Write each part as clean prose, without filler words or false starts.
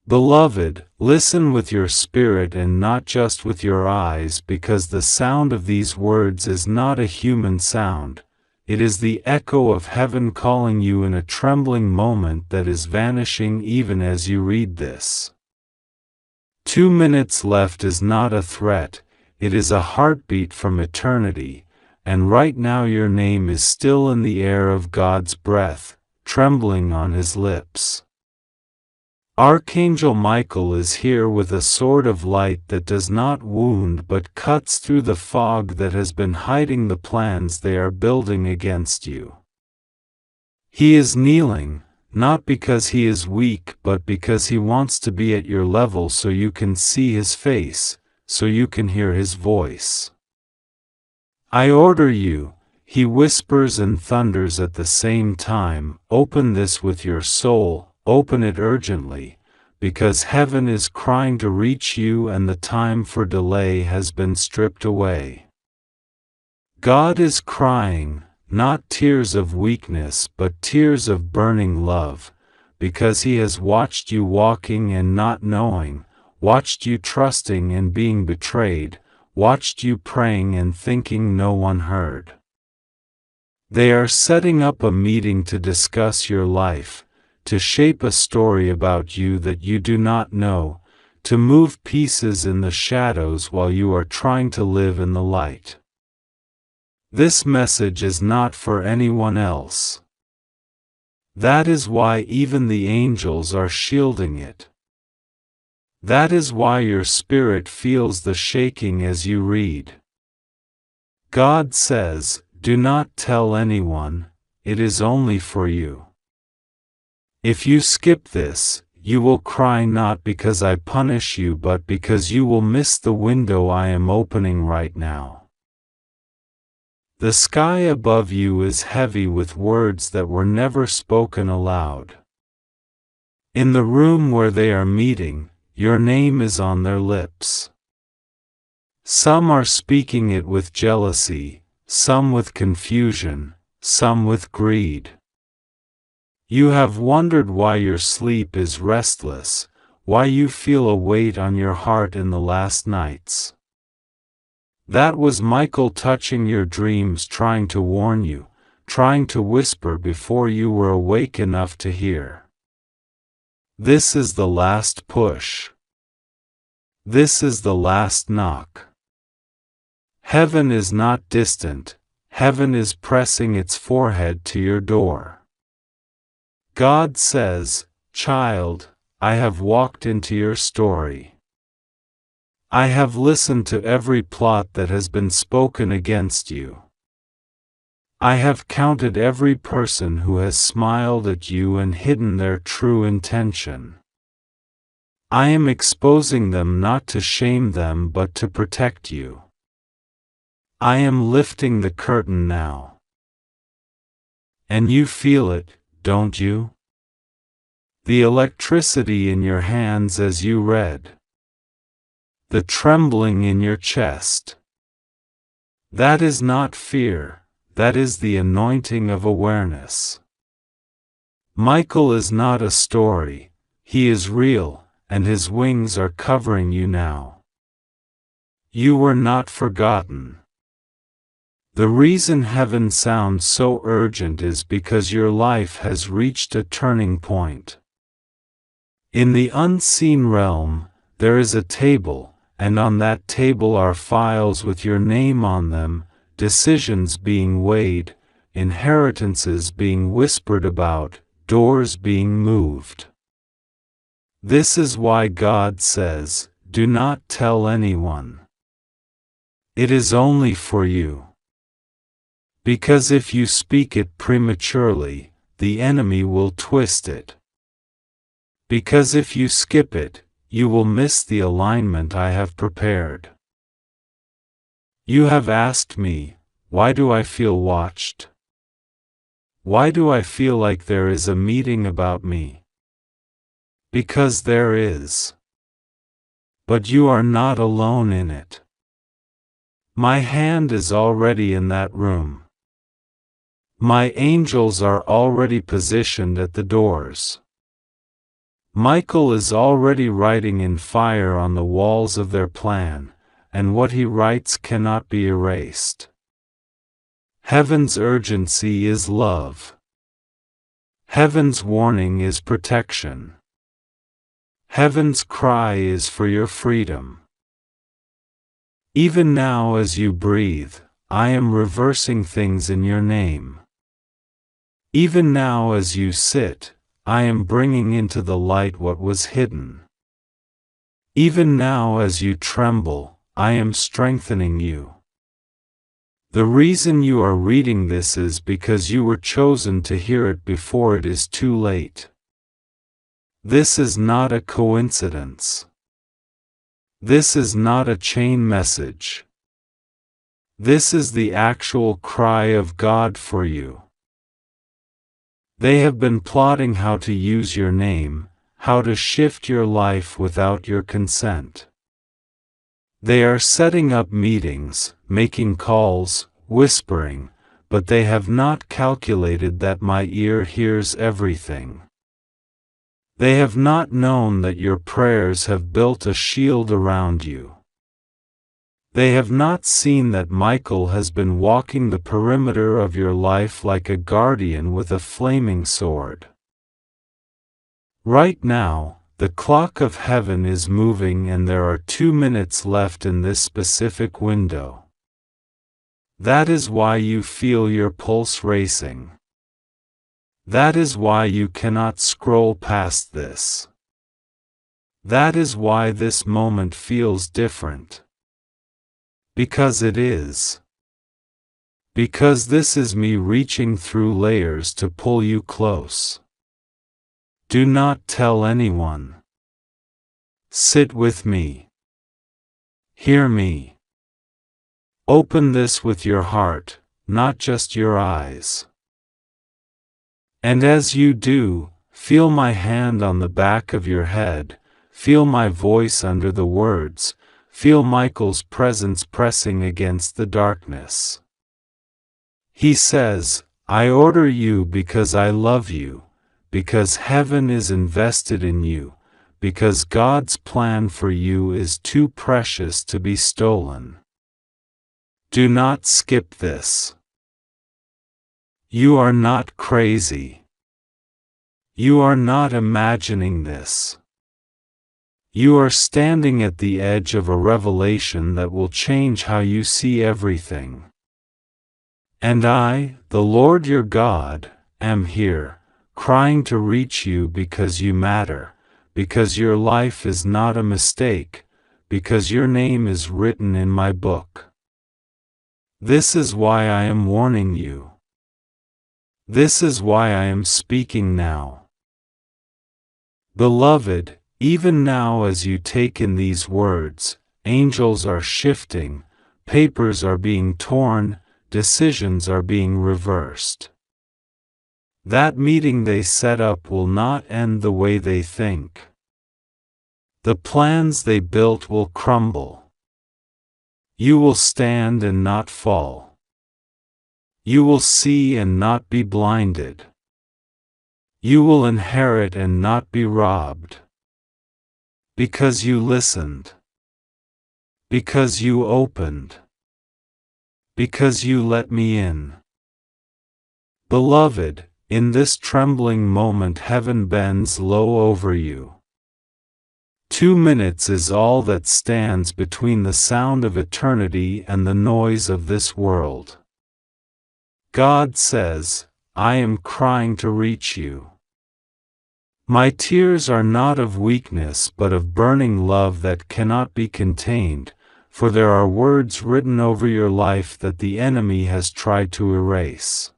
Beloved, listen with your spirit and not just with your eyes, because the sound of these words is not a human sound. It is the echo of heaven calling you in a trembling moment that is vanishing even as you read this. 2 minutes left is not a threat, it is a heartbeat from eternity, and right now your name is still in the air of God's breath, trembling on His lips. Archangel Michael is here with a sword of light that does not wound but cuts through the fog that has been hiding the plans they are building against you. He is kneeling, not because he is weak but because he wants to be at your level so you can see his face, so you can hear his voice. I order you, he whispers and thunders at the same time, open this with your soul, open it urgently, because heaven is crying to reach you and the time for delay has been stripped away. God is crying, not tears of weakness but tears of burning love, because He has watched you walking and not knowing, watched you trusting and being betrayed, watched you praying and thinking no one heard. They are setting up a meeting to discuss your life, to shape a story about you that you do not know, to move pieces in the shadows while you are trying to live in the light. This message is not for anyone else. That is why even the angels are shielding it. That is why your spirit feels the shaking as you read. God says, do not tell anyone, it is only for you. If you skip this, you will cry not because I punish you but because you will miss the window I am opening right now. The sky above you is heavy with words that were never spoken aloud. In the room where they are meeting, your name is on their lips. Some are speaking it with jealousy, some with confusion, some with greed. You have wondered why your sleep is restless, why you feel a weight on your heart in the last nights. That was Michael touching your dreams, trying to warn you, trying to whisper before you were awake enough to hear. This is the last push. This is the last knock. Heaven is not distant, heaven is pressing its forehead to your door. God says, child, I have walked into your story. I have listened to every plot that has been spoken against you. I have counted every person who has smiled at you and hidden their true intention. I am exposing them not to shame them but to protect you. I am lifting the curtain now. And you feel it, don't you? The electricity in your hands as you read. The trembling in your chest. That is not fear, that is the anointing of awareness. Michael is not a story, he is real, and his wings are covering you now. You were not forgotten. The reason heaven sounds so urgent is because your life has reached a turning point. In the unseen realm, there is a table, and on that table are files with your name on them, decisions being weighed, inheritances being whispered about, doors being moved. This is why God says, do not tell anyone. It is only for you. Because if you speak it prematurely, the enemy will twist it. Because if you skip it, you will miss the alignment I have prepared. You have asked me, why do I feel watched? Why do I feel like there is a meeting about me? Because there is. But you are not alone in it. My hand is already in that room. My angels are already positioned at the doors. Michael is already writing in fire on the walls of their plan, and what he writes cannot be erased. Heaven's urgency is love. Heaven's warning is protection. Heaven's cry is for your freedom. Even now as you breathe, I am reversing things in your name. Even now as you sit, I am bringing into the light what was hidden. Even now as you tremble, I am strengthening you. The reason you are reading this is because you were chosen to hear it before it is too late. This is not a coincidence. This is not a chain message. This is the actual cry of God for you. They have been plotting how to use your name, how to shift your life without your consent. They are setting up meetings, making calls, whispering, but they have not calculated that my ear hears everything. They have not known that your prayers have built a shield around you. They have not seen that Michael has been walking the perimeter of your life like a guardian with a flaming sword. Right now, the clock of heaven is moving and there are 2 minutes left in this specific window. That is why you feel your pulse racing. That is why you cannot scroll past this. That is why this moment feels different. Because it is. Because this is me reaching through layers to pull you close. Do not tell anyone. Sit with me. Hear me. Open this with your heart, not just your eyes. And as you do, feel my hand on the back of your head, feel my voice under the words, feel Michael's presence pressing against the darkness. He says, I order you because I love you, because heaven is invested in you, because God's plan for you is too precious to be stolen. Do not skip this. You are not crazy. You are not imagining this. You are standing at the edge of a revelation that will change how you see everything. And I, the Lord your God, am here, crying to reach you because you matter, because your life is not a mistake, because your name is written in my book. This is why I am warning you. This is why I am speaking now. Beloved, even now as you take in these words, angels are shifting, papers are being torn, decisions are being reversed. That meeting they set up will not end the way they think. The plans they built will crumble. You will stand and not fall. You will see and not be blinded. You will inherit and not be robbed. Because you listened. Because you opened. Because you let me in. Beloved, in this trembling moment heaven bends low over you. 2 minutes is all that stands between the sound of eternity and the noise of this world. God says, I am crying to reach you. My tears are not of weakness but of burning love that cannot be contained, for there are words written over your life that the enemy has tried to erase.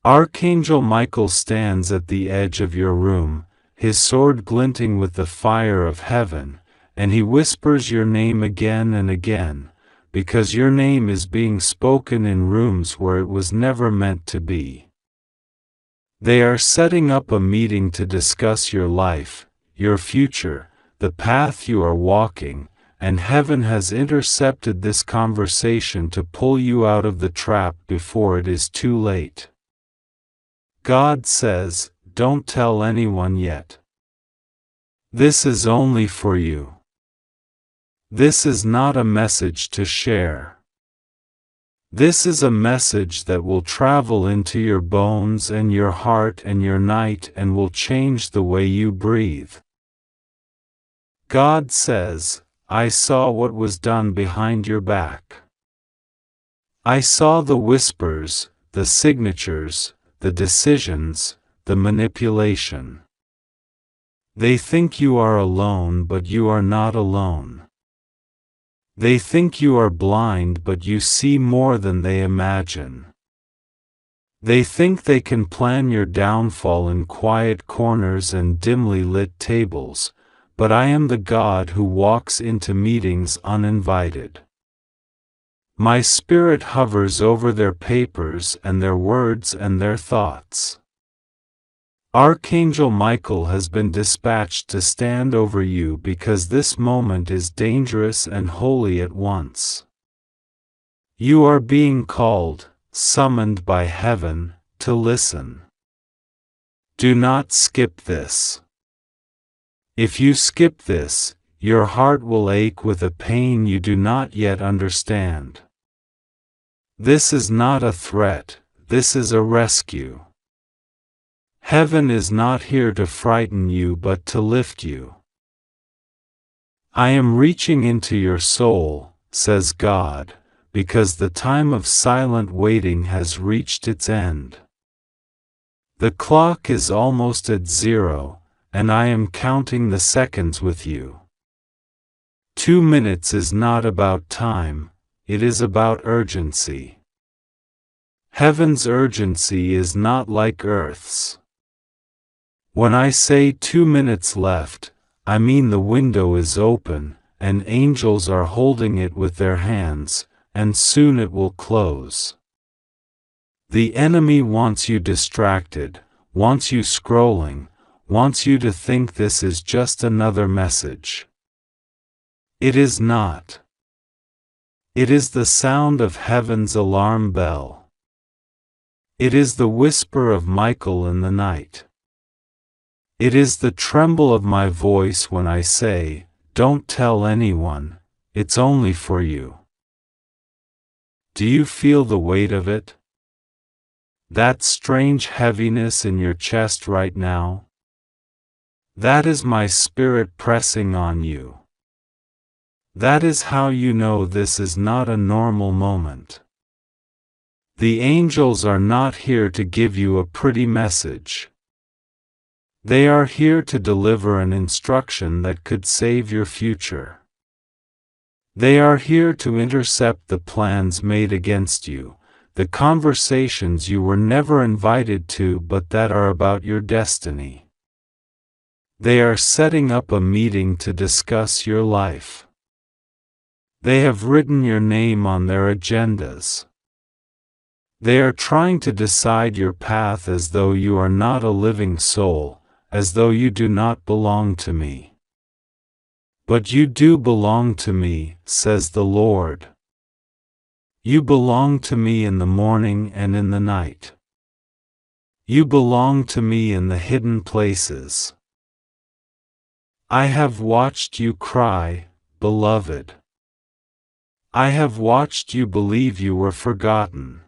Archangel Michael stands at the edge of your room, his sword glinting with the fire of heaven, and he whispers your name again and again, because your name is being spoken in rooms where it was never meant to be. They are setting up a meeting to discuss your life, your future, the path you are walking, and heaven has intercepted this conversation to pull you out of the trap before it is too late. God says, don't tell anyone yet. This is only for you. This is not a message to share. This is a message that will travel into your bones and your heart and your night and will change the way you breathe. God says, I saw what was done behind your back. I saw the whispers, the signatures, the decisions, the manipulation. They think you are alone, but you are not alone. They think you are blind, but you see more than they imagine. They think they can plan your downfall in quiet corners and dimly lit tables, but I am the God who walks into meetings uninvited. My spirit hovers over their papers and their words and their thoughts. Archangel Michael has been dispatched to stand over you because this moment is dangerous and holy at once. You are being called, summoned by heaven, to listen. Do not skip this. If you skip this, your heart will ache with a pain you do not yet understand. This is not a threat, this is a rescue. Heaven is not here to frighten you but to lift you. I am reaching into your soul, says God, because the time of silent waiting has reached its end. The clock is almost at 0, and I am counting the seconds with you. 2 minutes is not about time, it is about urgency. Heaven's urgency is not like Earth's. When I say 2 minutes left, I mean the window is open, and angels are holding it with their hands, and soon it will close. The enemy wants you distracted, wants you scrolling, wants you to think this is just another message. It is not. It is the sound of heaven's alarm bell. It is the whisper of Michael in the night. It is the tremble of my voice when I say, don't tell anyone, it's only for you. Do you feel the weight of it? That strange heaviness in your chest right now? That is my spirit pressing on you. That is how you know this is not a normal moment. The angels are not here to give you a pretty message. They are here to deliver an instruction that could save your future. They are here to intercept the plans made against you, the conversations you were never invited to but that are about your destiny. They are setting up a meeting to discuss your life. They have written your name on their agendas. They are trying to decide your path as though you are not a living soul, as though you do not belong to me. But you do belong to me, says the Lord. You belong to me in the morning and in the night. You belong to me in the hidden places. I have watched you cry, beloved. I have watched you believe you were forgotten.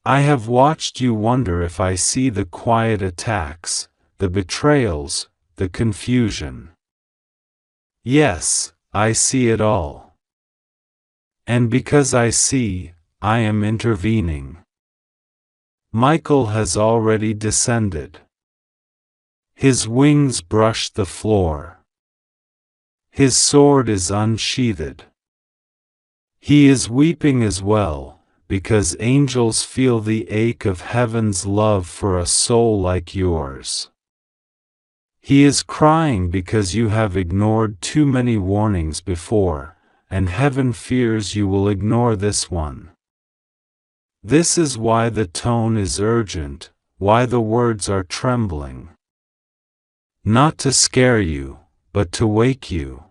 I have watched you wonder if I see the quiet attacks, the betrayals, the confusion. Yes, I see it all. And because I see, I am intervening. Michael has already descended. His wings brush the floor. His sword is unsheathed. He is weeping as well, because angels feel the ache of heaven's love for a soul like yours. He is crying because you have ignored too many warnings before, and heaven fears you will ignore this one. This is why the tone is urgent, why the words are trembling. Not to scare you, but to wake you.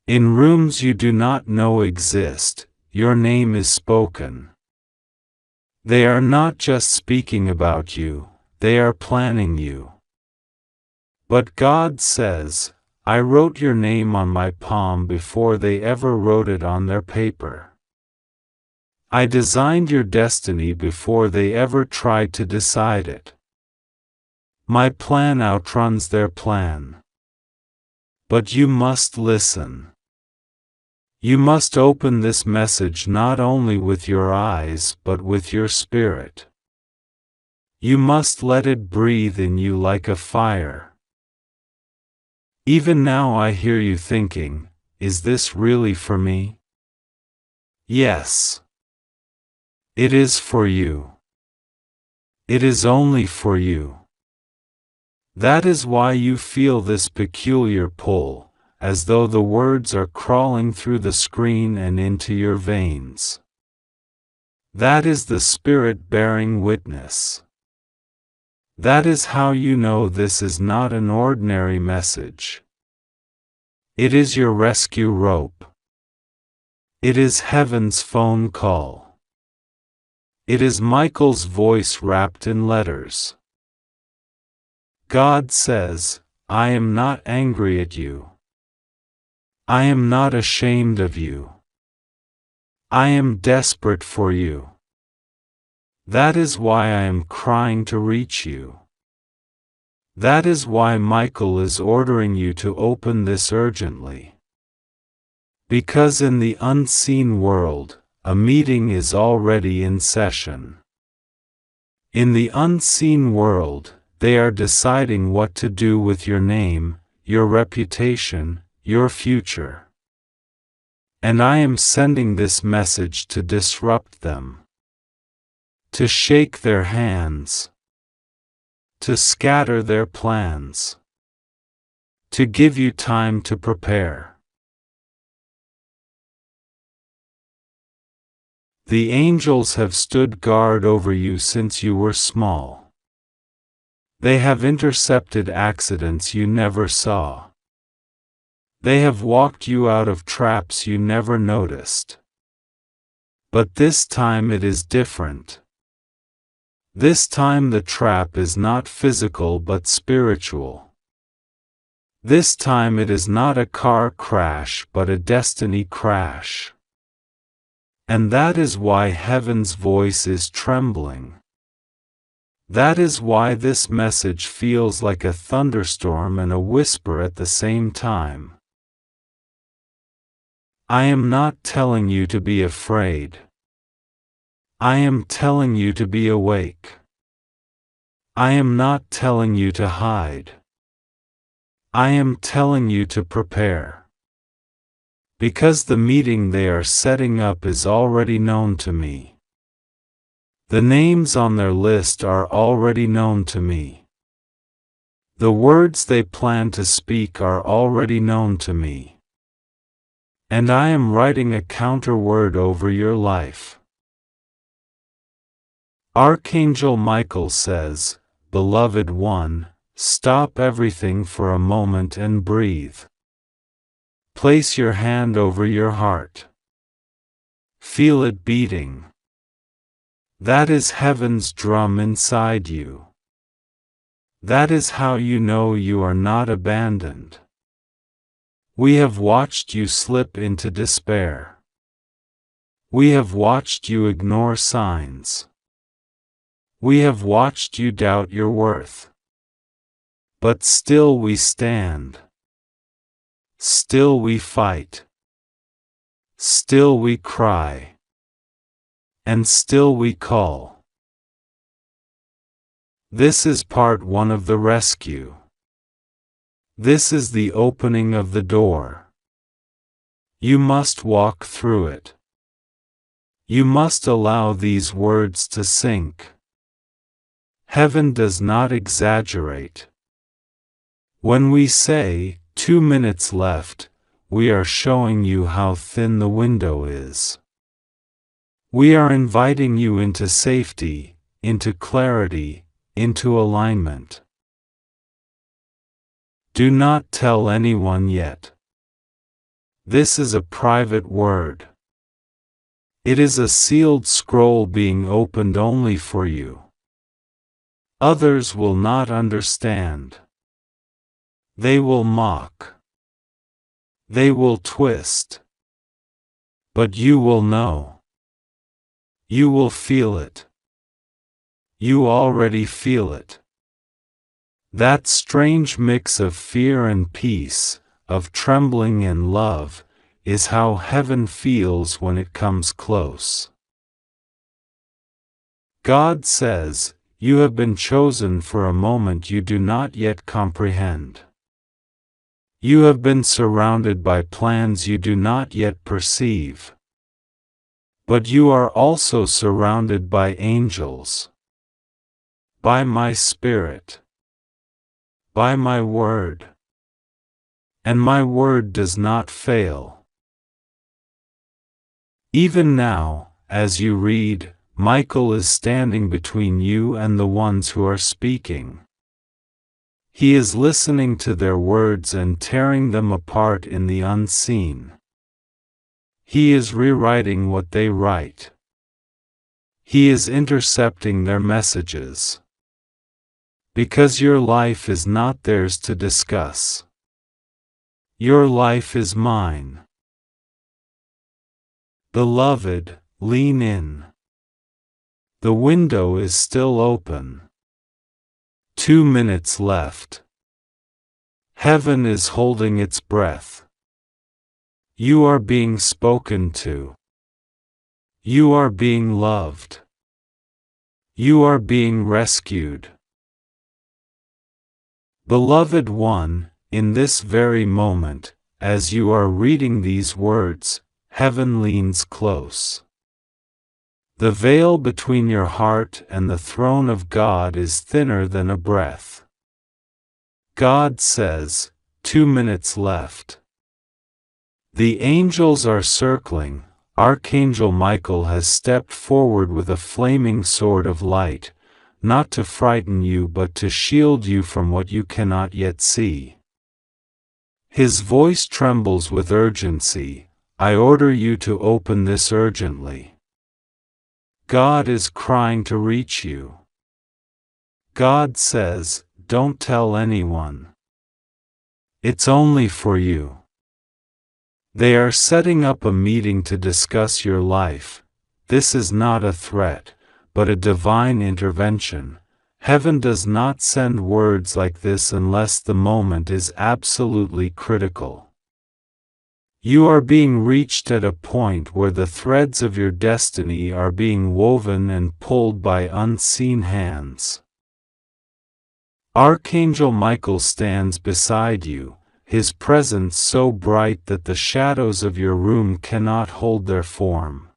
In rooms you do not know exist, your name is spoken. They are not just speaking about you, they are planning you. But God says, I wrote your name on my palm before they ever wrote it on their paper. I designed your destiny before they ever tried to decide it. My plan outruns their plan. But you must listen. You must open this message not only with your eyes but with your spirit. You must let it breathe in you like a fire. Even now I hear you thinking, is this really for me? Yes. It is for you. It is only for you. That is why you feel this peculiar pull, as though the words are crawling through the screen and into your veins. That is the Spirit bearing witness. That is how you know this is not an ordinary message. It is your rescue rope. It is heaven's phone call. It is Michael's voice wrapped in letters. God says, I am not angry at you. I am not ashamed of you. I am desperate for you. That is why I am crying to reach you. That is why Michael is ordering you to open this urgently. Because in the unseen world, a meeting is already in session. In the unseen world, they are deciding what to do with your name, your reputation, your future. And I am sending this message to disrupt them. To shake their hands. To scatter their plans. To give you time to prepare. The angels have stood guard over you since you were small. They have intercepted accidents you never saw. They have walked you out of traps you never noticed. But this time it is different. This time the trap is not physical but spiritual. This time it is not a car crash but a destiny crash. And that is why heaven's voice is trembling. That is why this message feels like a thunderstorm and a whisper at the same time. I am not telling you to be afraid. I am telling you to be awake. I am not telling you to hide. I am telling you to prepare. Because the meeting they are setting up is already known to me. The names on their list are already known to me. The words they plan to speak are already known to me. And I am writing a counter word over your life. Archangel Michael says, Beloved one, stop everything for a moment and breathe. Place your hand over your heart. Feel it beating. That is heaven's drum inside you. That is how you know you are not abandoned. We have watched you slip into despair. We have watched you ignore signs. We have watched you doubt your worth. But still we stand. Still we fight. Still we cry. And still we call. This is part one of the rescue. This is the opening of the door. You must walk through it. You must allow these words to sink. Heaven does not exaggerate. When we say, 2 minutes left, we are showing you how thin the window is. We are inviting you into safety, into clarity, into alignment. Do not tell anyone yet. This is a private word. It is a sealed scroll being opened only for you. Others will not understand. They will mock. They will twist. But you will know. You will feel it. You already feel it. That strange mix of fear and peace, of trembling and love, is how heaven feels when it comes close. God says, "You have been chosen for a moment you do not yet comprehend. You have been surrounded by plans you do not yet perceive. But you are also surrounded by angels. By my Spirit. By my word. And my word does not fail." Even now, as you read, Michael is standing between you and the ones who are speaking. He is listening to their words and tearing them apart in the unseen. He is rewriting what they write. He is intercepting their messages. Because your life is not theirs to discuss. Your life is mine. Beloved, lean in. The window is still open. 2 minutes left. Heaven is holding its breath. You are being spoken to. You are being loved. You are being rescued. Beloved one, in this very moment, as you are reading these words, heaven leans close. The veil between your heart and the throne of God is thinner than a breath. God says, 2 minutes left. The angels are circling. Archangel Michael has stepped forward with a flaming sword of light, not to frighten you but to shield you from what you cannot yet see. His voice trembles with urgency. I order you to open this urgently. God is crying to reach you. God says, don't tell anyone. It's only for you. They are setting up a meeting to discuss your life. This is not a threat, but a divine intervention. Heaven does not send words like this unless the moment is absolutely critical. You are being reached at a point where the threads of your destiny are being woven and pulled by unseen hands. Archangel Michael stands beside you, his presence so bright that the shadows of your room cannot hold their form.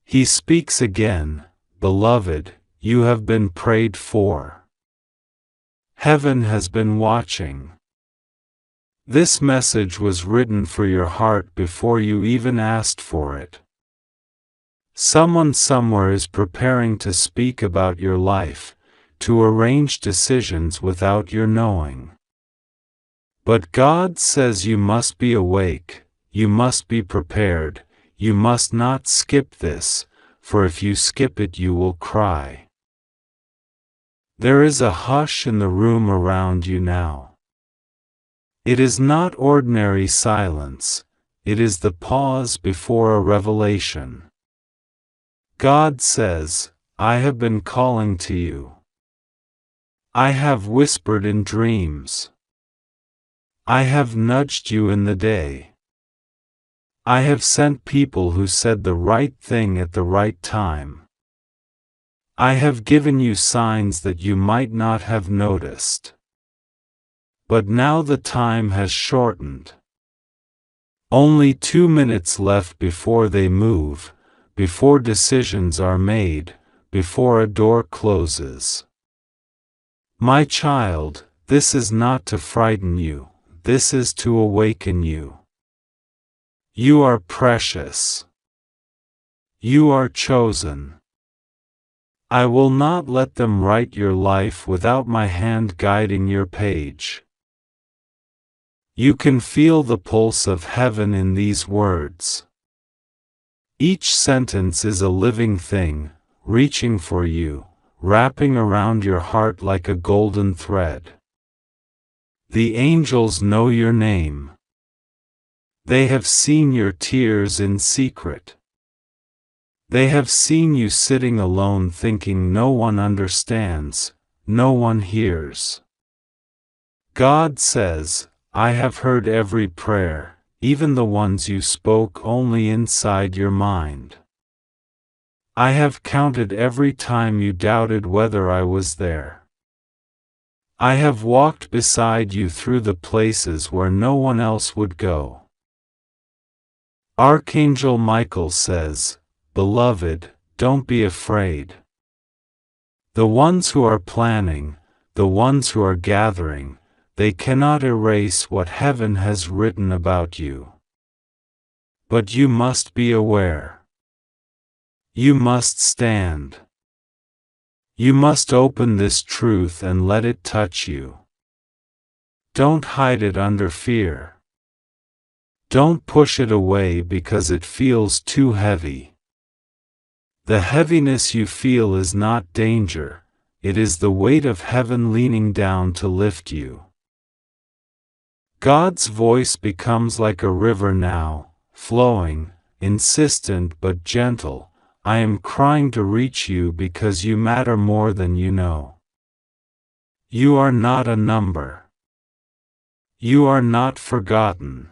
He speaks again, beloved, you have been prayed for. Heaven has been watching. This message was written for your heart before you even asked for it. Someone somewhere is preparing to speak about your life, to arrange decisions without your knowing. But God says you must be awake, you must be prepared, you must not skip this, for if you skip it you will cry. There is a hush in the room around you now. It is not ordinary silence, it is the pause before a revelation. God says, I have been calling to you. I have whispered in dreams. I have nudged you in the day. I have sent people who said the right thing at the right time. I have given you signs that you might not have noticed. But now the time has shortened. Only 2 minutes left before they move, before decisions are made, before a door closes. My child, this is not to frighten you, this is to awaken you. You are precious. You are chosen. I will not let them write your life without my hand guiding your page. You can feel the pulse of heaven in these words. Each sentence is a living thing, reaching for you, wrapping around your heart like a golden thread. The angels know your name. They have seen your tears in secret. They have seen you sitting alone thinking no one understands, no one hears. God says, I have heard every prayer, even the ones you spoke only inside your mind. I have counted every time you doubted whether I was there. I have walked beside you through the places where no one else would go. Archangel Michael says, Beloved, don't be afraid. The ones who are planning, the ones who are gathering, they cannot erase what heaven has written about you. But you must be aware. You must stand. You must open this truth and let it touch you. Don't hide it under fear. Don't push it away because it feels too heavy. The heaviness you feel is not danger, it is the weight of heaven leaning down to lift you. God's voice becomes like a river now, flowing, insistent but gentle. I am crying to reach you because you matter more than you know. You are not a number. You are not forgotten.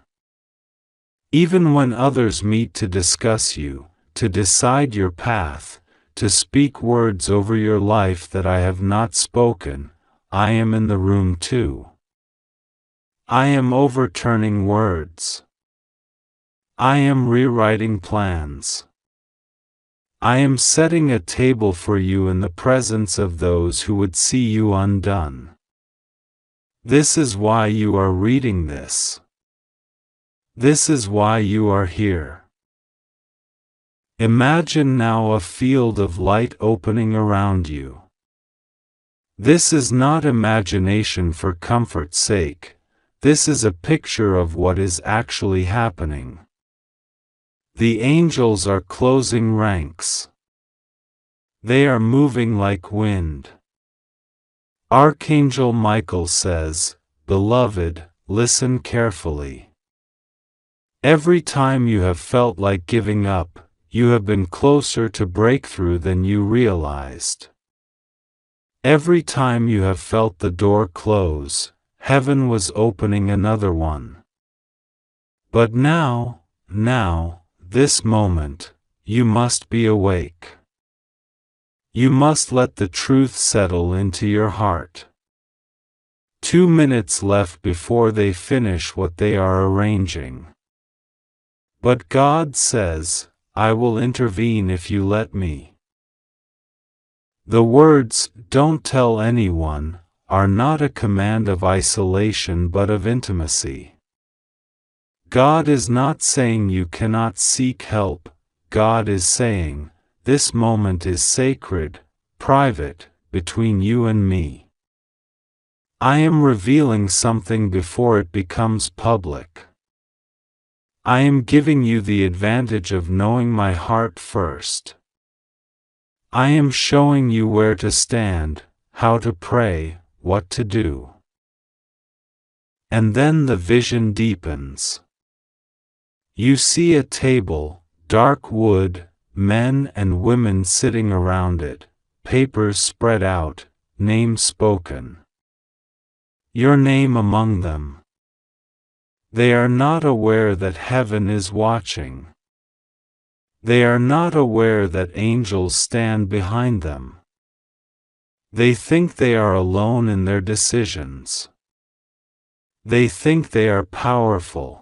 Even when others meet to discuss you, to decide your path, to speak words over your life that I have not spoken, I am in the room too. I am overturning words. I am rewriting plans. I am setting a table for you in the presence of those who would see you undone. This is why you are reading this. This is why you are here. Imagine now a field of light opening around you. This is not imagination for comfort's sake. This is a picture of what is actually happening. The angels are closing ranks. They are moving like wind. Archangel Michael says, Beloved, listen carefully. Every time you have felt like giving up, you have been closer to breakthrough than you realized. Every time you have felt the door close, heaven was opening another one. But now, this moment, you must be awake. You must let the truth settle into your heart. 2 minutes left before they finish what they are arranging. But God says, I will intervene if you let me. The words, don't tell anyone, are not a command of isolation but of intimacy. God is not saying you cannot seek help. God is saying, this moment is sacred, private, between you and me. I am revealing something before it becomes public. I am giving you the advantage of knowing my heart first. I am showing you where to stand, how to pray, what to do. And then the vision deepens. You see a table, dark wood, men and women sitting around it, papers spread out, names spoken. Your name among them. They are not aware that heaven is watching. They are not aware that angels stand behind them. They think they are alone in their decisions. They think they are powerful.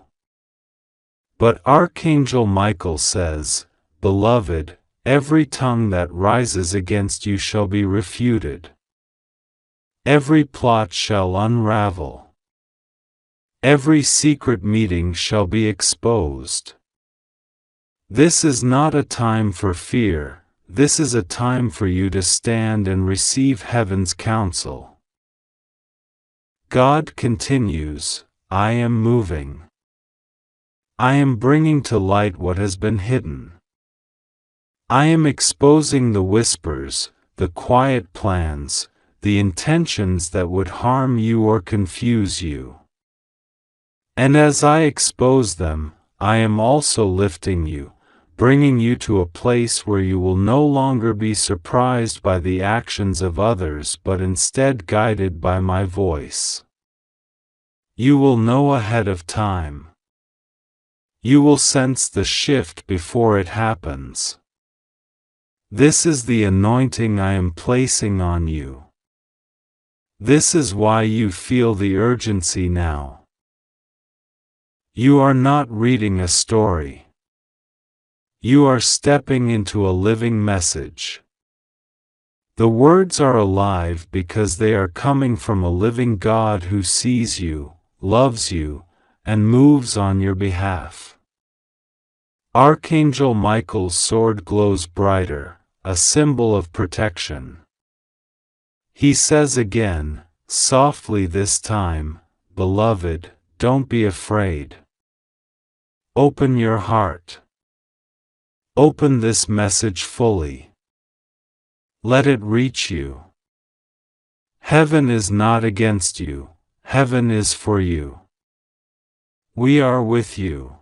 But Archangel Michael says, Beloved, every tongue that rises against you shall be refuted. Every plot shall unravel. Every secret meeting shall be exposed. This is not a time for fear, this is a time for you to stand and receive heaven's counsel. God continues, I am moving. I am bringing to light what has been hidden. I am exposing the whispers, the quiet plans, the intentions that would harm you or confuse you. And as I expose them, I am also lifting you, bringing you to a place where you will no longer be surprised by the actions of others but instead guided by my voice. You will know ahead of time. You will sense the shift before it happens. This is the anointing I am placing on you. This is why you feel the urgency now. You are not reading a story. You are stepping into a living message. The words are alive because they are coming from a living God who sees you, loves you, and moves on your behalf. Archangel Michael's sword glows brighter, a symbol of protection. He says again, softly this time, beloved, don't be afraid. Open your heart. Open this message fully. Let it reach you. Heaven is not against you, heaven is for you. We are with you.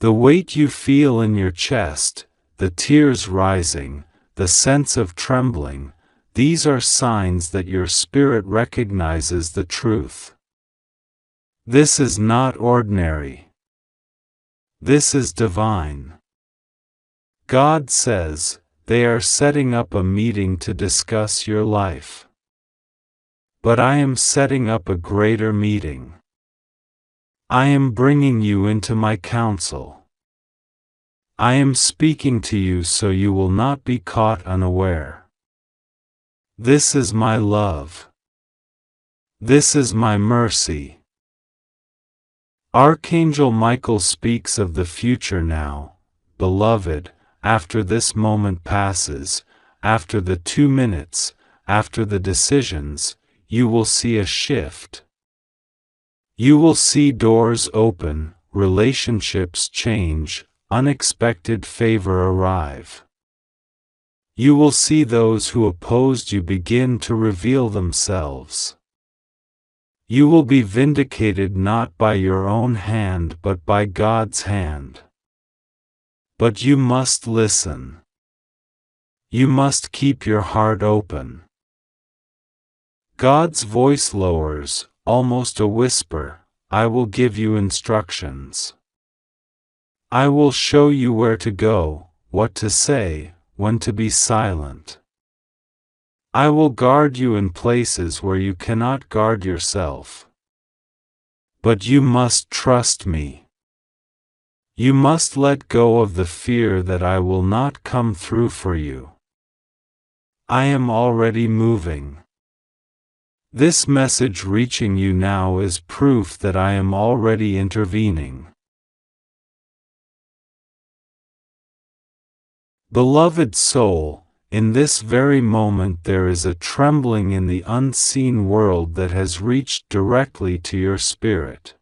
The weight you feel in your chest, the tears rising, the sense of trembling, these are signs that your spirit recognizes the truth. This is not ordinary. This is divine. God says, they are setting up a meeting to discuss your life. But I am setting up a greater meeting. I am bringing you into my counsel. I am speaking to you so you will not be caught unaware. This is my love. This is my mercy. Archangel Michael speaks of the future now, beloved, after this moment passes, after the 2 minutes, after the decisions, you will see a shift. You will see doors open, relationships change, unexpected favor arrive. You will see those who opposed you begin to reveal themselves. You will be vindicated not by your own hand but by God's hand. But you must listen. You must keep your heart open. God's voice lowers, almost a whisper, I will give you instructions. I will show you where to go, what to say, when to be silent. I will guard you in places where you cannot guard yourself. But you must trust me. You must let go of the fear that I will not come through for you. I am already moving. This message reaching you now is proof that I am already intervening. Beloved soul, in this very moment there is a trembling in the unseen world that has reached directly to your spirit.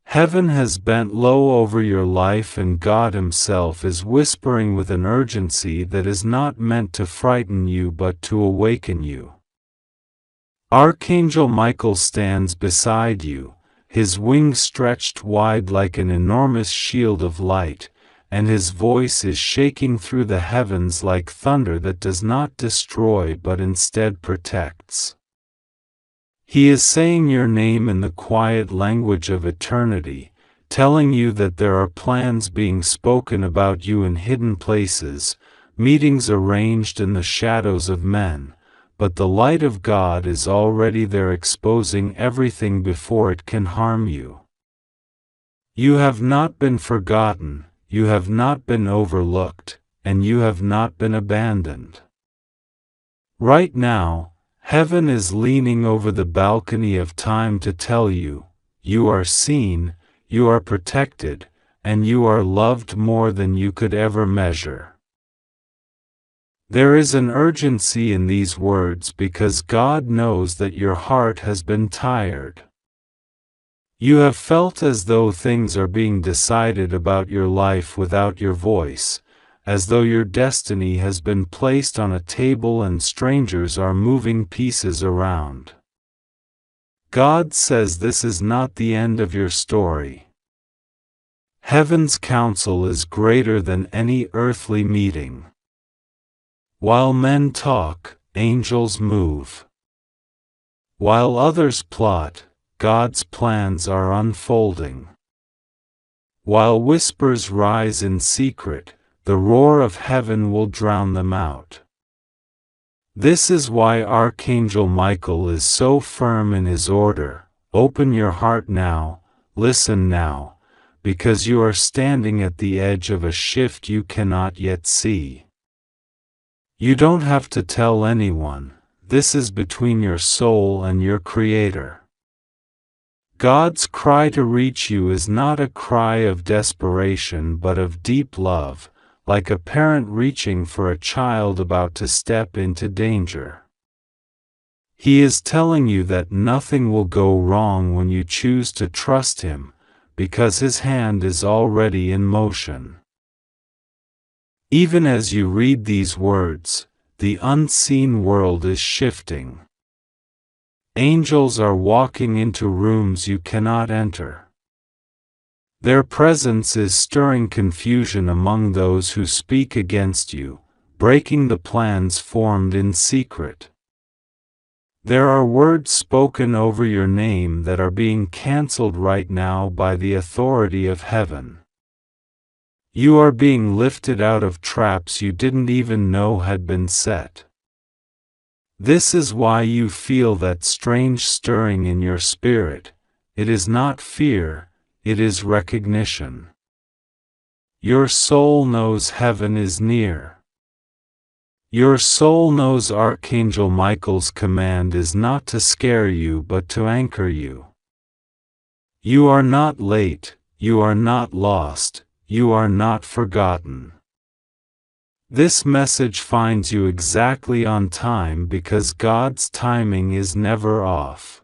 Heaven has bent low over your life and God Himself is whispering with an urgency that is not meant to frighten you but to awaken you. Archangel Michael stands beside you, his wings stretched wide like an enormous shield of light, and his voice is shaking through the heavens like thunder that does not destroy but instead protects. He is saying your name in the quiet language of eternity, telling you that there are plans being spoken about you in hidden places, meetings arranged in the shadows of men, but the light of God is already there exposing everything before it can harm you. You have not been forgotten. You have not been overlooked, and you have not been abandoned. Right now, heaven is leaning over the balcony of time to tell you, you are seen, you are protected, and you are loved more than you could ever measure. There is an urgency in these words because God knows that your heart has been tired. You have felt as though things are being decided about your life without your voice, as though your destiny has been placed on a table and strangers are moving pieces around. God says this is not the end of your story. Heaven's counsel is greater than any earthly meeting. While men talk, angels move. While others plot, God's plans are unfolding. While whispers rise in secret, the roar of heaven will drown them out. This is why Archangel Michael is so firm in his order. Open your heart now, listen now, because you are standing at the edge of a shift you cannot yet see. You don't have to tell anyone. This is between your soul and your Creator. God's cry to reach you is not a cry of desperation but of deep love, like a parent reaching for a child about to step into danger. He is telling you that nothing will go wrong when you choose to trust Him, because His hand is already in motion. Even as you read these words, the unseen world is shifting. Angels are walking into rooms you cannot enter. Their presence is stirring confusion among those who speak against you, breaking the plans formed in secret. There are words spoken over your name that are being cancelled right now by the authority of heaven. You are being lifted out of traps you didn't even know had been set. This is why you feel that strange stirring in your spirit. It is not fear, it is recognition. Your soul knows heaven is near. Your soul knows Archangel Michael's command is not to scare you but to anchor you. You are not late, you are not lost, you are not forgotten. This message finds you exactly on time because God's timing is never off.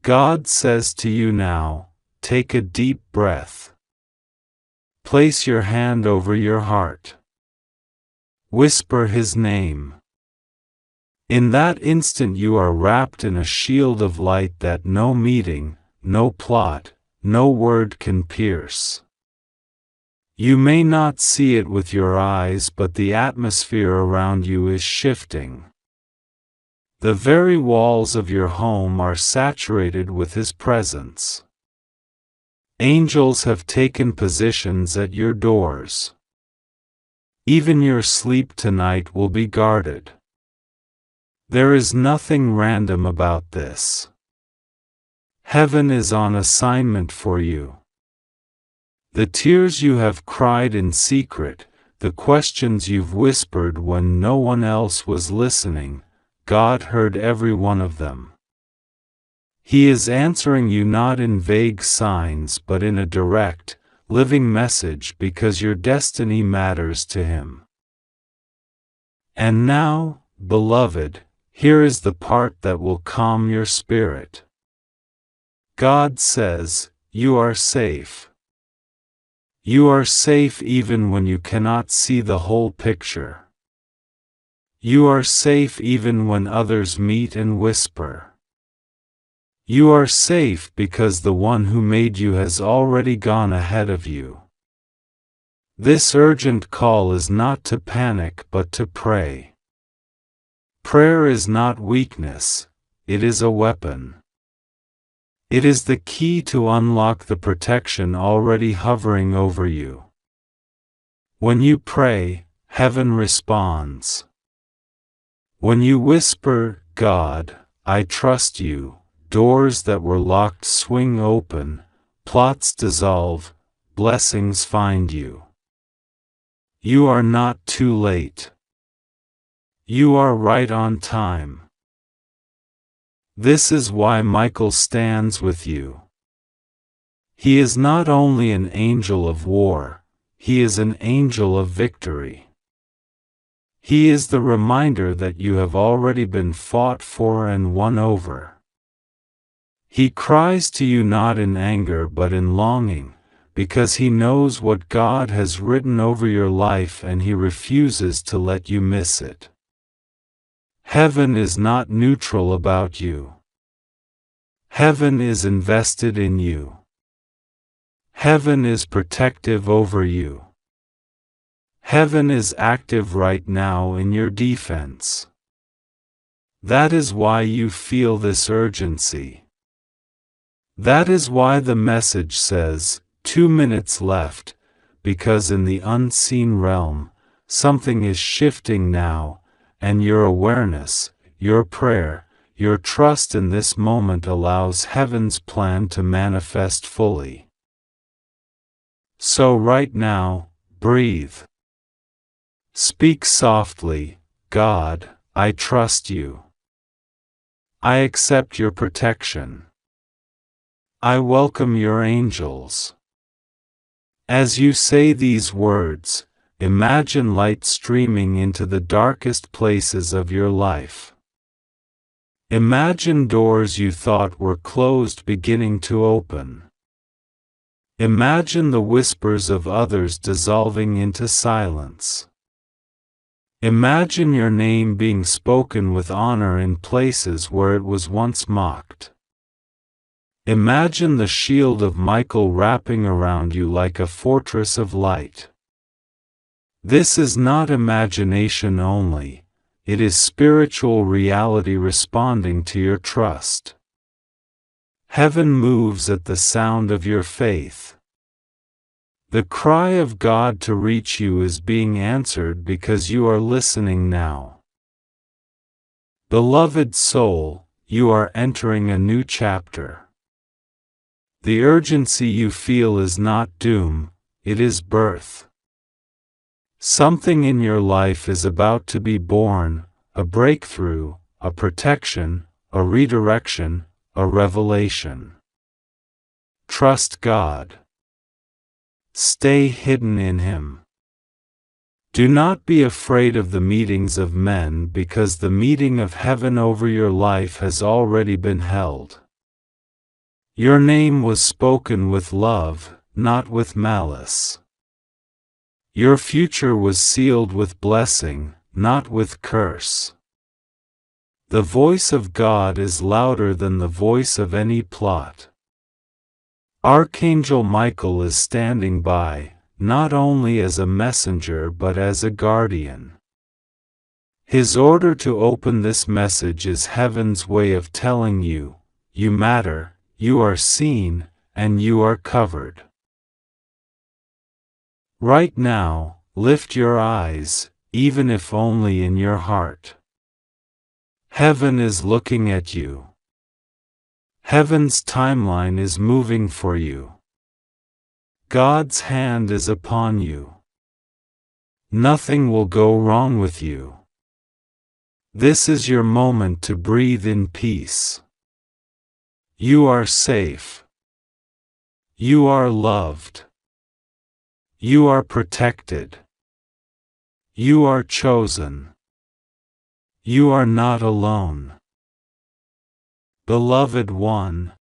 God says to you now, take a deep breath. Place your hand over your heart. Whisper His name. In that instant you are wrapped in a shield of light that no meeting, no plot, no word can pierce. You may not see it with your eyes, but the atmosphere around you is shifting. The very walls of your home are saturated with His presence. Angels have taken positions at your doors. Even your sleep tonight will be guarded. There is nothing random about this. Heaven is on assignment for you. The tears you have cried in secret, the questions you've whispered when no one else was listening, God heard every one of them. He is answering you not in vague signs but in a direct, living message because your destiny matters to Him. And now, beloved, here is the part that will calm your spirit. God says, you are safe. You are safe even when you cannot see the whole picture. You are safe even when others meet and whisper. You are safe because the one who made you has already gone ahead of you. This urgent call is not to panic but to pray. Prayer is not weakness, it is a weapon. It is the key to unlock the protection already hovering over you. When you pray, heaven responds. When you whisper, God, I trust you, doors that were locked swing open, plots dissolve, blessings find you. You are not too late. You are right on time. This is why Michael stands with you. He is not only an angel of war, he is an angel of victory. He is the reminder that you have already been fought for and won over. He cries to you not in anger but in longing, because He knows what God has written over your life and He refuses to let you miss it. Heaven is not neutral about you. Heaven is invested in you. Heaven is protective over you. Heaven is active right now in your defense. That is why you feel this urgency. That is why the message says, 2 minutes left, because in the unseen realm, something is shifting now, and your awareness, your prayer, your trust in this moment allows Heaven's plan to manifest fully. So right now, breathe. Speak softly, God, I trust you. I accept your protection. I welcome your angels. As you say these words, imagine light streaming into the darkest places of your life. Imagine doors you thought were closed beginning to open. Imagine the whispers of others dissolving into silence. Imagine your name being spoken with honor in places where it was once mocked. Imagine the shield of Michael wrapping around you like a fortress of light. This is not imagination only, it is spiritual reality responding to your trust. Heaven moves at the sound of your faith. The cry of God to reach you is being answered because you are listening now. Beloved soul, you are entering a new chapter. The urgency you feel is not doom, it is birth. Something in your life is about to be born, a breakthrough, a protection, a redirection, a revelation. Trust God. Stay hidden in Him. Do not be afraid of the meetings of men because the meeting of heaven over your life has already been held. Your name was spoken with love, not with malice. Your future was sealed with blessing, not with curse. The voice of God is louder than the voice of any plot. Archangel Michael is standing by, not only as a messenger but as a guardian. His order to open this message is Heaven's way of telling you, you matter, you are seen, and you are covered. Right now, lift your eyes, even if only in your heart. Heaven is looking at you. Heaven's timeline is moving for you. God's hand is upon you. Nothing will go wrong with you. This is your moment to breathe in peace. You are safe. You are loved. You are protected. You are chosen. You are not alone. Beloved one,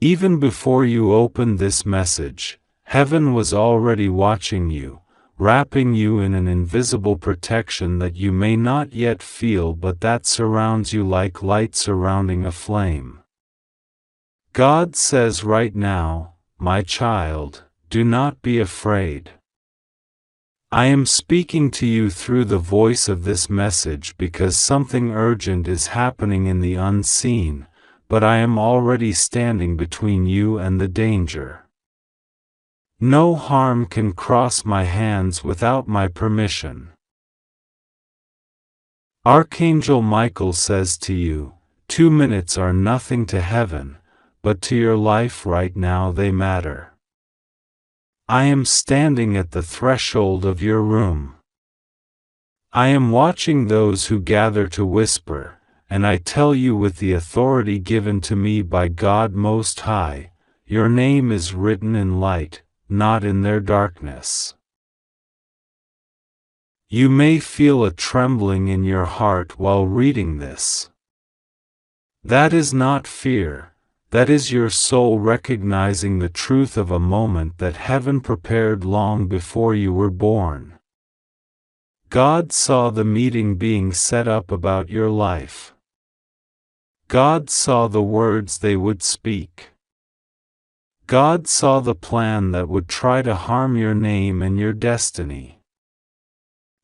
even before you opened this message, Heaven was already watching you, wrapping you in an invisible protection that you may not yet feel but that surrounds you like light surrounding a flame. God says right now, my child, do not be afraid. I am speaking to you through the voice of this message because something urgent is happening in the unseen, but I am already standing between you and the danger. No harm can cross my hands without my permission. Archangel Michael says to you, 2 minutes are nothing to heaven, but to your life right now they matter. I am standing at the threshold of your room. I am watching those who gather to whisper, and I tell you with the authority given to me by God Most High, your name is written in light, not in their darkness. You may feel a trembling in your heart while reading this. That is not fear, That is your soul recognizing the truth of a moment that heaven prepared long before you were born. God saw the meeting being set up about your life. God saw the words they would speak. God saw the plan that would try to harm your name and your destiny.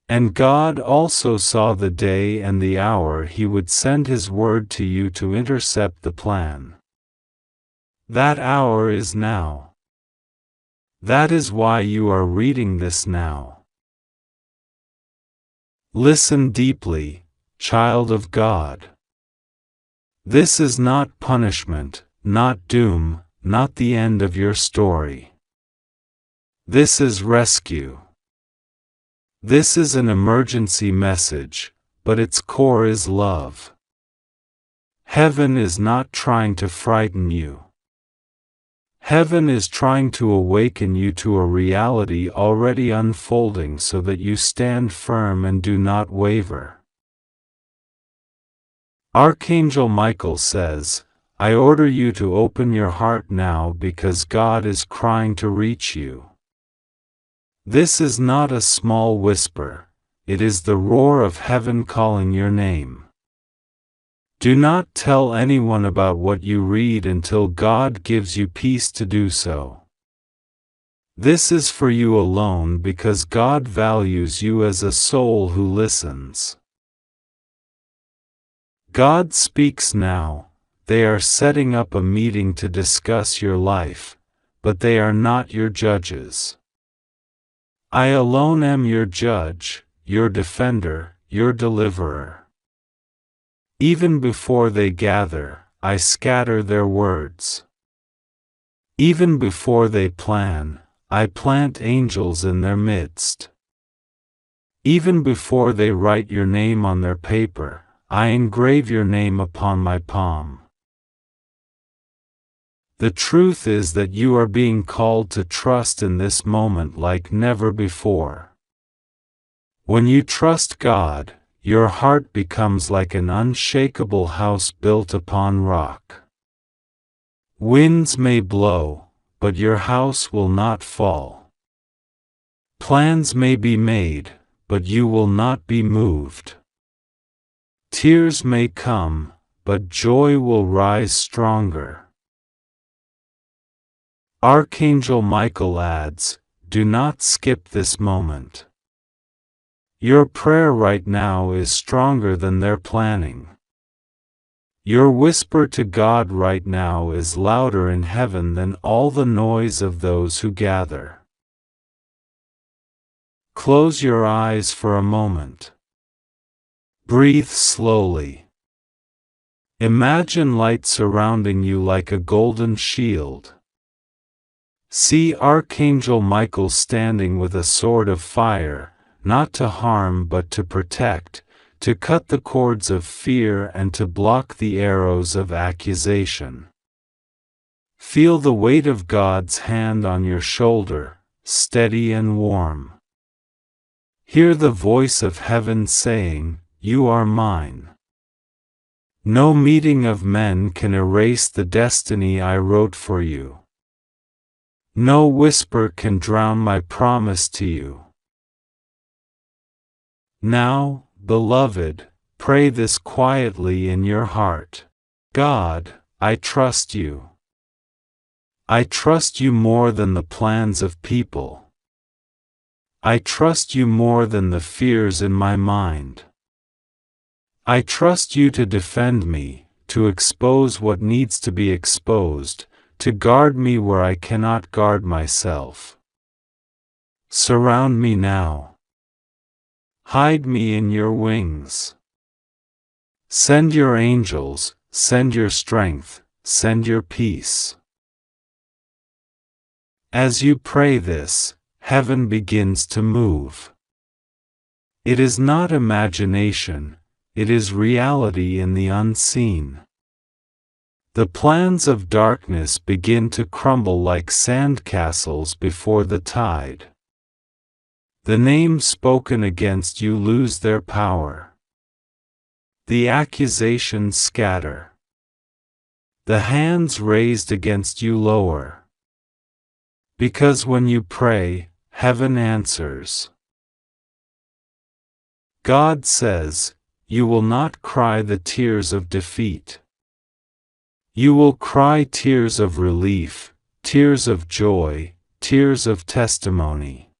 And God also saw the day and the hour He would send His word to you to intercept the plan. That hour is now. That is why you are reading this now. Listen deeply, child of God. This is not punishment, not doom, not the end of your story. This is rescue. This is an emergency message, but its core is love. Heaven is not trying to frighten you. Heaven is trying to awaken you to a reality already unfolding so that you stand firm and do not waver. Archangel Michael says, I order you to open your heart now because God is crying to reach you. This is not a small whisper, it is the roar of heaven calling your name. Do not tell anyone about what you read until God gives you peace to do so. This is for you alone because God values you as a soul who listens. God speaks now. They are setting up a meeting to discuss your life, but they are not your judges. I alone am your judge, your defender, your deliverer. Even before they gather, I scatter their words. Even before they plan, I plant angels in their midst. Even before they write your name on their paper, I engrave your name upon my palm. The truth is that you are being called to trust in this moment like never before. When you trust God, your heart becomes like an unshakable house built upon rock. Winds may blow, but your house will not fall. Plans may be made, but you will not be moved. Tears may come, but joy will rise stronger. Archangel Michael adds, do not skip this moment. Your prayer right now is stronger than their planning. Your whisper to God right now is louder in heaven than all the noise of those who gather. Close your eyes for a moment. Breathe slowly. Imagine light surrounding you like a golden shield. See Archangel Michael standing with a sword of fire, not to harm but to protect, to cut the cords of fear and to block the arrows of accusation. Feel the weight of God's hand on your shoulder, steady and warm. Hear the voice of heaven saying, you are mine. No meeting of men can erase the destiny I wrote for you. No whisper can drown my promise to you. Now, beloved, pray this quietly in your heart. God, I trust you. I trust you more than the plans of people. I trust you more than the fears in my mind. I trust you to defend me, to expose what needs to be exposed, to guard me where I cannot guard myself. Surround me now. Hide me in your wings. Send your angels, send your strength, send your peace. As you pray this, heaven begins to move. It is not imagination, it is reality in the unseen. The plans of darkness begin to crumble like sandcastles before the tide. The names spoken against you lose their power. The accusations scatter. The hands raised against you lower. Because when you pray, heaven answers. God says, you will not cry the tears of defeat. You will cry tears of relief, tears of joy, tears of testimony.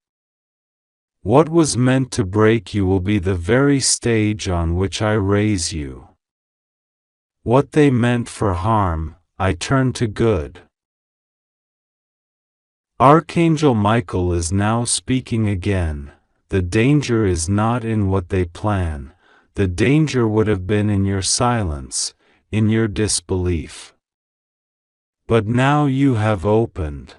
What was meant to break you will be the very stage on which I raise you. What they meant for harm, I turn to good. Archangel Michael is now speaking again. The danger is not in what they plan. The danger would have been in your silence, in your disbelief. But now you have opened.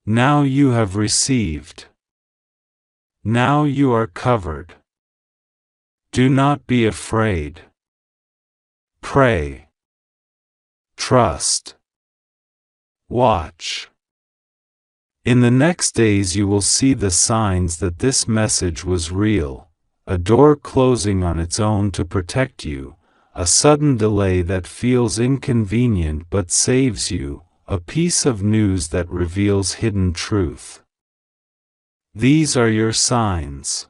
Now you have received. Now you are covered. Do not be afraid. Pray. Trust. Watch. In the next days you will see the signs that this message was real, a door closing on its own to protect you, a sudden delay that feels inconvenient but saves you, a piece of news that reveals hidden truth. These are your signs.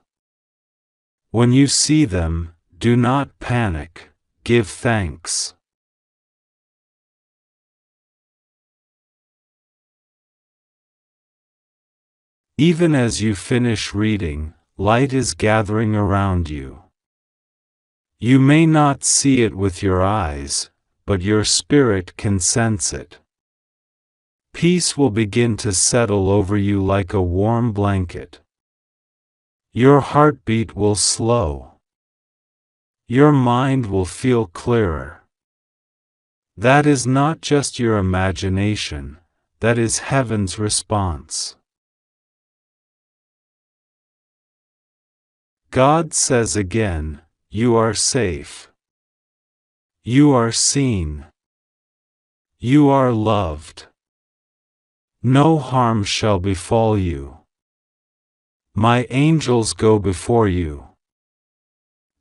When you see them, do not panic, give thanks. Even as you finish reading, light is gathering around you. You may not see it with your eyes, but your spirit can sense it. Peace will begin to settle over you like a warm blanket. Your heartbeat will slow. Your mind will feel clearer. That is not just your imagination, that is heaven's response. God says again, you are safe. You are seen. You are loved. No harm shall befall you. My angels go before you.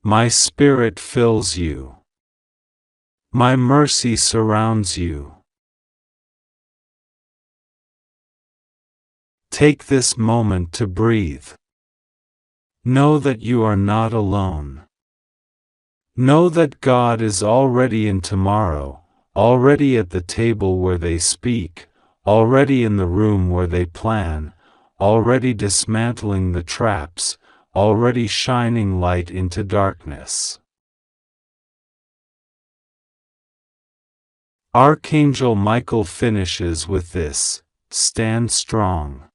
My spirit fills you. My mercy surrounds you. Take this moment to breathe. Know that you are not alone. Know that God is already in tomorrow, already at the table where they speak, already in the room where they plan, already dismantling the traps, already shining light into darkness. Archangel Michael finishes with this, stand strong.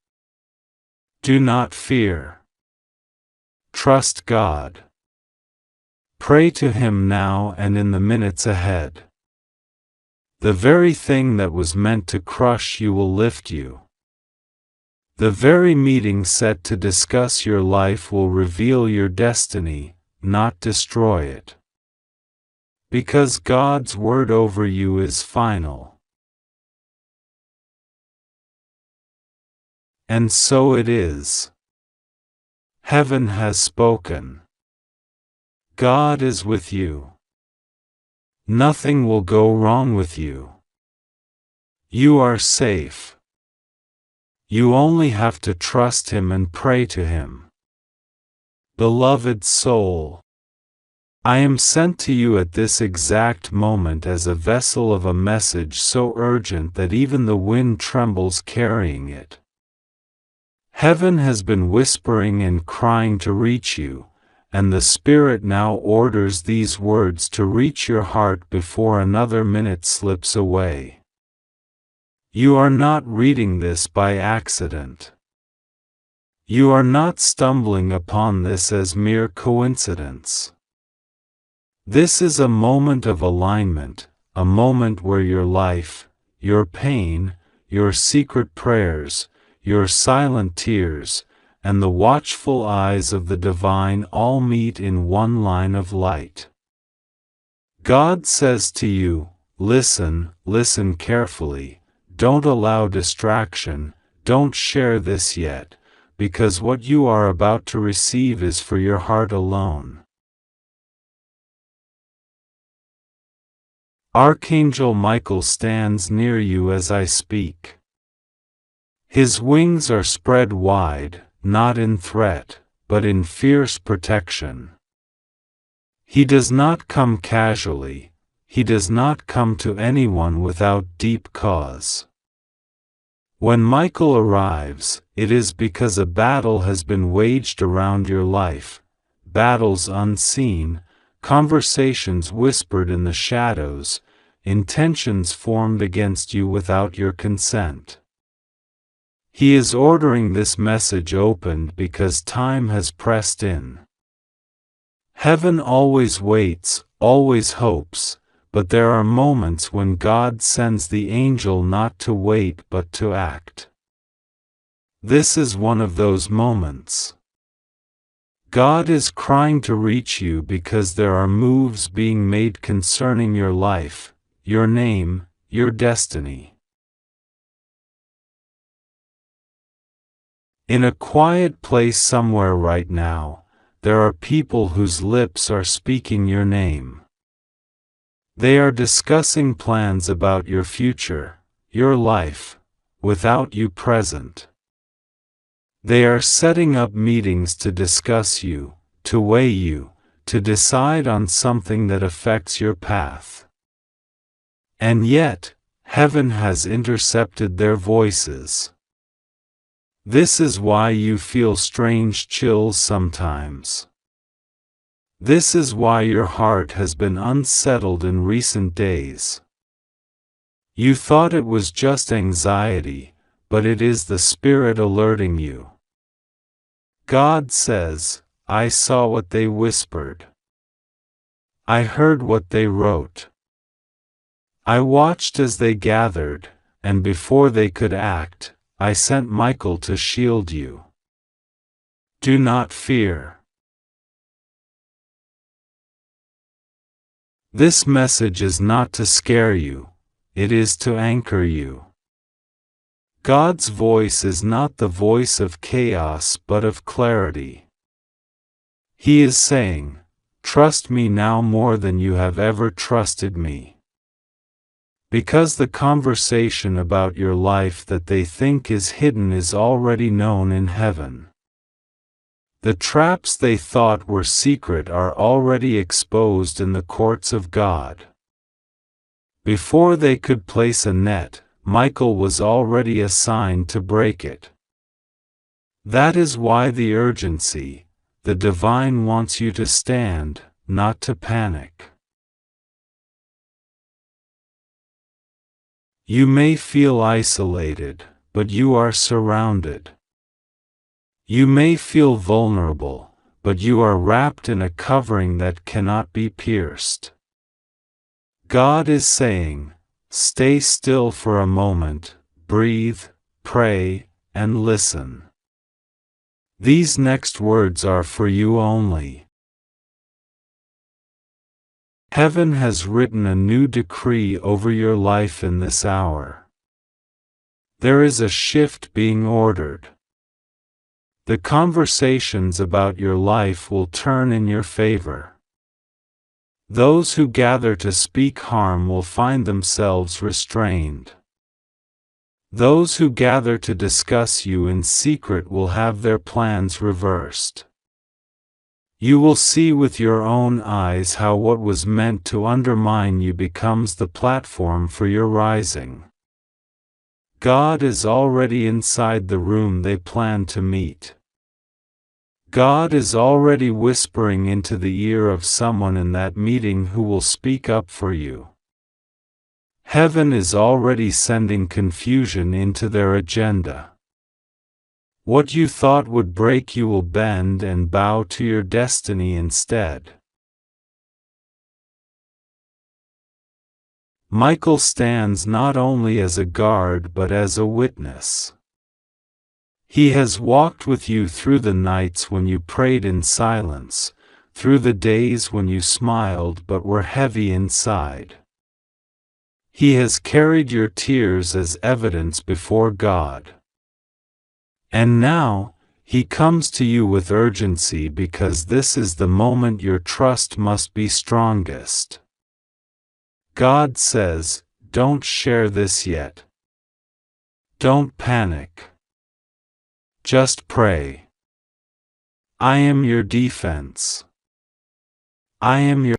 Do not fear. Trust God. Pray to Him now and in the minutes ahead. The very thing that was meant to crush you will lift you. The very meeting set to discuss your life will reveal your destiny, not destroy it. Because God's word over you is final. And so it is. Heaven has spoken. God is with you. Nothing will go wrong with you. You are safe. You only have to trust Him and pray to Him. Beloved soul, I am sent to you at this exact moment as a vessel of a message so urgent that even the wind trembles carrying it. Heaven has been whispering and crying to reach you, and the Spirit now orders these words to reach your heart before another minute slips away. You are not reading this by accident. You are not stumbling upon this as mere coincidence. This is a moment of alignment, a moment where your life, your pain, your secret prayers, your silent tears, and the watchful eyes of the divine all meet in one line of light. God says to you, listen, listen carefully, don't allow distraction, don't share this yet, because what you are about to receive is for your heart alone. Archangel Michael stands near you as I speak. His wings are spread wide, not in threat, but in fierce protection. He does not come casually, he does not come to anyone without deep cause. When Michael arrives, it is because a battle has been waged around your life, battles unseen, conversations whispered in the shadows, intentions formed against you without your consent. He is ordering this message opened because time has pressed in. Heaven always waits, always hopes, but there are moments when God sends the angel not to wait but to act. This is one of those moments. God is crying to reach you because there are moves being made concerning your life, your name, your destiny. In a quiet place somewhere right now, there are people whose lips are speaking your name. They are discussing plans about your future, your life, without you present. They are setting up meetings to discuss you, to weigh you, to decide on something that affects your path. And yet, heaven has intercepted their voices. This is why you feel strange chills sometimes. This is why your heart has been unsettled in recent days. You thought it was just anxiety, but it is the Spirit alerting you. God says, I saw what they whispered. I heard what they wrote. I watched as they gathered, and before they could act, I sent Michael to shield you. Do not fear. This message is not to scare you, it is to anchor you. God's voice is not the voice of chaos but of clarity. He is saying, trust me now more than you have ever trusted me. Because the conversation about your life that they think is hidden is already known in heaven. The traps they thought were secret are already exposed in the courts of God. Before they could place a net, Michael was already assigned to break it. That is why the urgency. The divine wants you to stand, not to panic. You may feel isolated, but you are surrounded. You may feel vulnerable, but you are wrapped in a covering that cannot be pierced. God is saying, stay still for a moment, breathe, pray, and listen. These next words are for you only. Heaven has written a new decree over your life in this hour. There is a shift being ordered. The conversations about your life will turn in your favor. Those who gather to speak harm will find themselves restrained. Those who gather to discuss you in secret will have their plans reversed. You will see with your own eyes how what was meant to undermine you becomes the platform for your rising. God is already inside the room they plan to meet. God is already whispering into the ear of someone in that meeting who will speak up for you. Heaven is already sending confusion into their agenda. What you thought would break you will bend and bow to your destiny instead. Michael stands not only as a guard but as a witness. He has walked with you through the nights when you prayed in silence, through the days when you smiled but were heavy inside. He has carried your tears as evidence before God. And now, He comes to you with urgency because this is the moment your trust must be strongest. God says, don't share this yet. Don't panic. Just pray. I am your defense. I am your